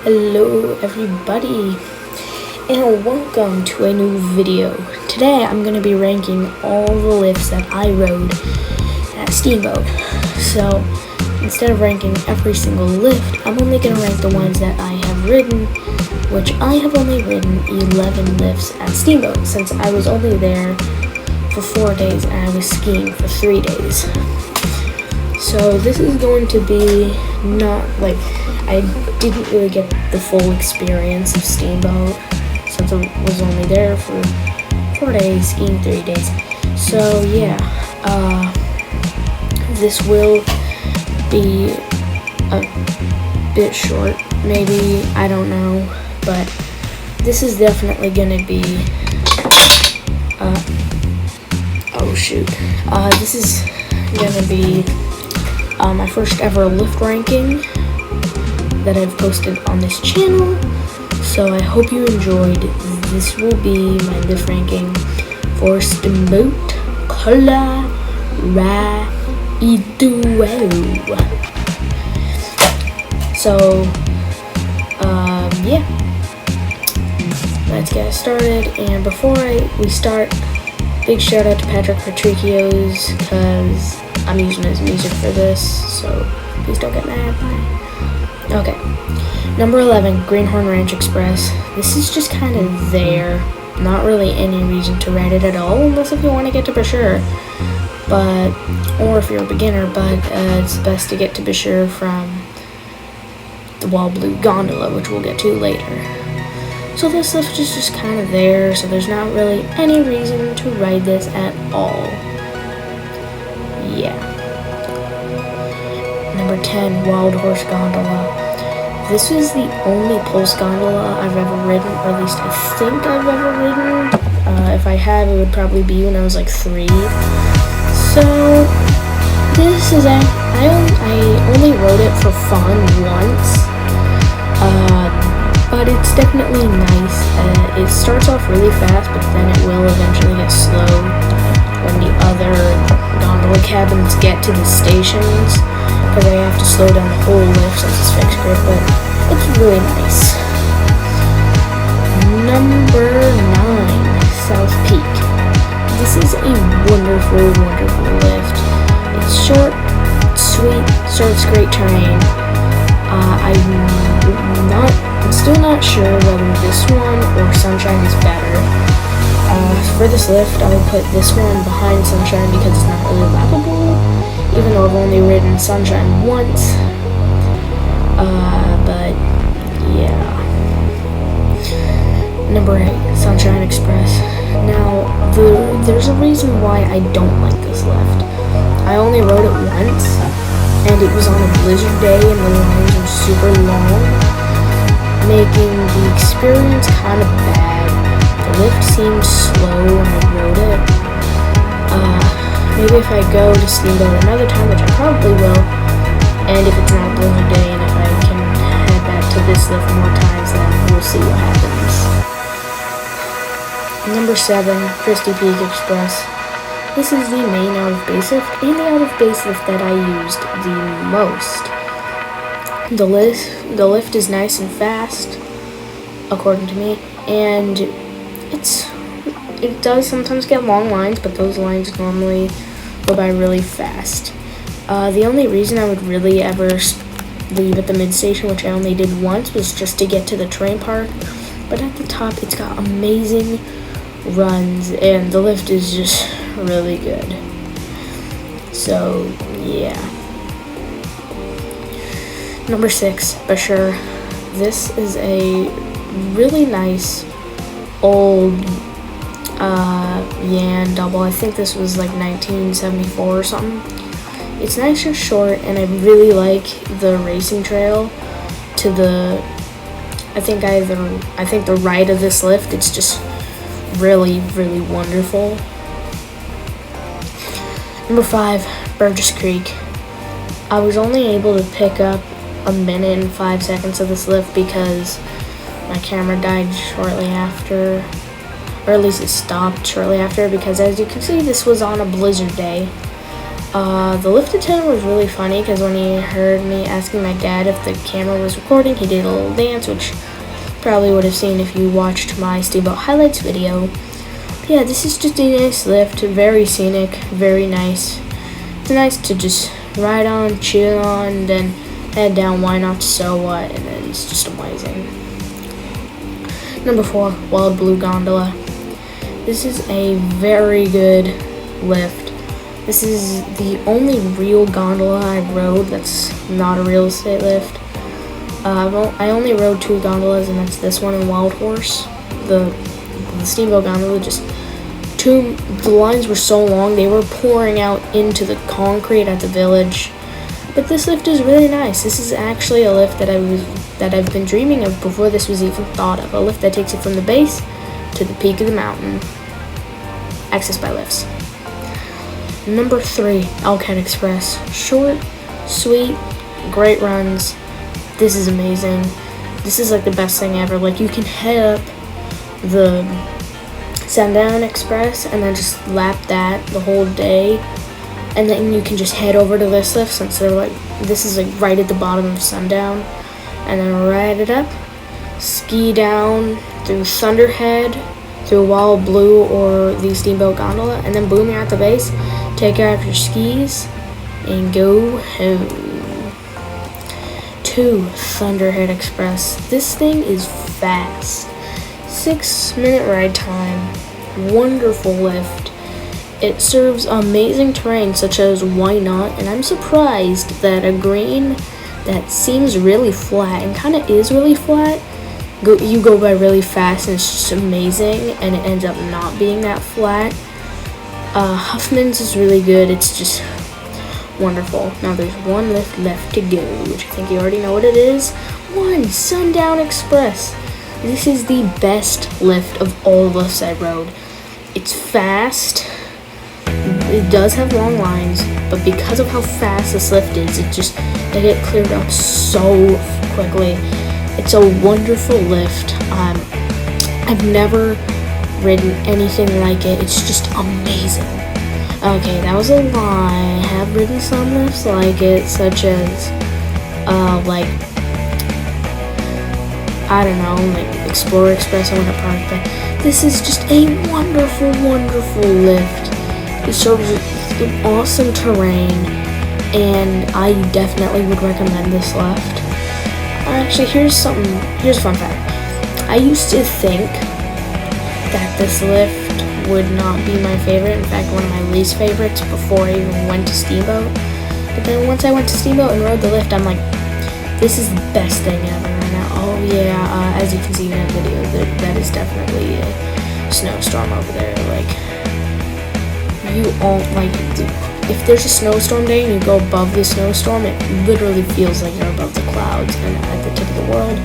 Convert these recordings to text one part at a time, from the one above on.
Hello everybody and welcome to a new video. Today I'm going to be ranking all the lifts that I rode at Steamboat. So instead of ranking every single lift, I'm only going to rank the ones that I have ridden, which I have only ridden 11 lifts at Steamboat since I was only there for 4 days and I was skiing for 3 days. So this is going to be not like I didn't really get the full experience of Steamboat since I was only there for 4 days, skiing 3 days. So yeah, this will be a bit short, maybe, I don't know, but this is definitely gonna be, this is gonna be my first ever lift ranking that I've posted on this channel, so I hope you enjoyed. This will be my lift ranking for Steamboat Colorado. So, yeah, let's get started. And before we start, big shout out to Patrick Patricchio's, because I'm using his music for this, so please don't get mad. Bye. Okay, number 11, Greenhorn Ranch Express. This is just kind of there. Not really any reason to ride it at all, unless if you want to get to Bashir, or if you're a beginner, but it's best to get to Bashir from the Wall Blue Gondola, which we'll get to later. So this lift is just kind of there, so there's not really any reason to ride this at all. Yeah. Number 10, Wild Horse Gondola. This is the only pulse gondola I've ever ridden, or at least I think I've ever ridden. If I have, it would probably be when I was like 3. So this is I only rode it for fun once, but it's definitely nice. It starts off really fast, but then it will eventually get slow when the other gondola cabins get to the stations, because I have to slow down the whole lift since it's fixed grip, but it's really nice. Number 9, South Peak. This is a wonderful, wonderful lift. It's short, sweet, serves great terrain. I'm still not sure whether this one or Sunshine is better. For this lift, I would put this one behind Sunshine because it's not really lappable, even though I've only ridden Sunshine once. But yeah. Number 8, Sunshine Express. Now, there's a reason why I don't like this lift. I only rode it once, and it was on a blizzard day, and the lines were super long, making the experience kind of bad. The lift seemed slow when I rode it. Maybe if I go to Steamboat another time, which I probably will, and if it's not a blizzard day, and if I can head back to this lift more times, then we'll see what happens. Number 7, Christie Peak Express. This is the main out-of-base lift and the out-of-base lift that I used the most. The lift is nice and fast, according to me, and it does sometimes get long lines, but those lines normally go by really fast. The only reason I would really ever leave at the mid-station, which I only did once, was just to get to the train park, but at the top it's got amazing runs, and the lift is just really good. So yeah. Number 6, Bashir. This is a really nice old Yan double. I think this was like 1974 or something. It's nice and short, and I really like the racing trail to the I think the right of this lift. It's just really, really wonderful. Number 5, Burgess Creek. I was only able to pick up 1 minute and 5 seconds of this lift because my camera died shortly after, or at least it stopped shortly after, because as you can see, this was on a blizzard day. The lift attendant was really funny because when he heard me asking my dad if the camera was recording, he did a little dance, which probably would have seen if you watched my Steamboat highlights video. But yeah, this is just a nice lift, very scenic, very nice. It's nice to just ride on, chill on, then head down. Why not? So what? And then it's just amazing. Number 4, Wild Blue Gondola. This is a very good lift. This is the only real gondola I rode that's not a real estate lift. I only rode 2 gondolas, and that's this one and Wild Horse. The Steamboat gondola, the lines were so long, they were pouring out into the concrete at the village. But this lift is really nice. This is actually a lift that I've been dreaming of before this was even thought of. A lift that takes you from the base to the peak of the mountain. Accessed by lifts. Number 3, Elkhead Express. Short, sweet, great runs. This is amazing. This is like the best thing ever. Like, you can head up the Sundown Express and then just lap that the whole day, and then you can just head over to this lift since this is like right at the bottom of Sundown, and then ride it up, ski down through Thunderhead, through Wild Blue or the Steamboat Gondola, and then boom, you're at the base. Take out your skis and go home. 2, Thunderhead Express. This thing is fast. 6-minute ride time. Wonderful lift. It serves amazing terrain such as Why Not, and I'm surprised that a green that seems really flat and kind of is really flat, you go by really fast and it's just amazing, and it ends up not being that flat. Huffman's is really good. It's just wonderful. Now there's one lift left to go, which I think you already know what it is. 1, Sundown Express. This is the best lift of all lifts I rode. It's fast. It does have long lines, but because of how fast this lift is, they get cleared up so quickly. It's a wonderful lift. I've never ridden anything like it. It's just amazing. Okay, that was a lie. I have ridden some lifts like it, such as like, I don't know, like Explorer Express. I went to Park, but this is just a wonderful, wonderful lift. It serves awesome terrain, and I definitely would recommend this lift. Actually, here's a fun fact. I used to think that this lift would not be my favorite. In fact, one of my least favorites before I even went to Steamboat. But then once I went to Steamboat and rode the lift, I'm like, this is the best thing ever. And now, oh yeah, as you can see in that video, that is definitely a snowstorm over there. Like, if there's a snowstorm day and you go above the snowstorm, it literally feels like you're above the clouds and at the tip of the world.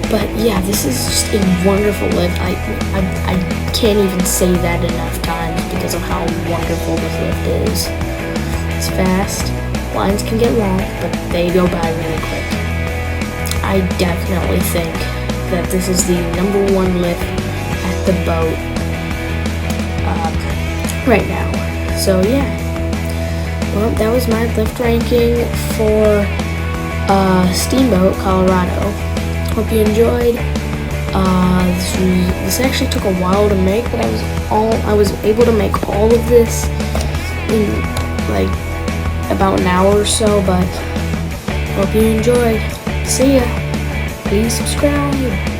But yeah, this is just a wonderful lift. I can't even say that enough times because of how wonderful this lift is. It's fast. Lines can get long, but they go by really quick. I definitely think that this is the #1 lift at the boat right now. So yeah. Well, that was my lift ranking for Steamboat, Colorado. Hope you enjoyed. This actually took a while to make, but I was able to make all of this in like about an hour or so. But hope you enjoyed. See ya. Please subscribe.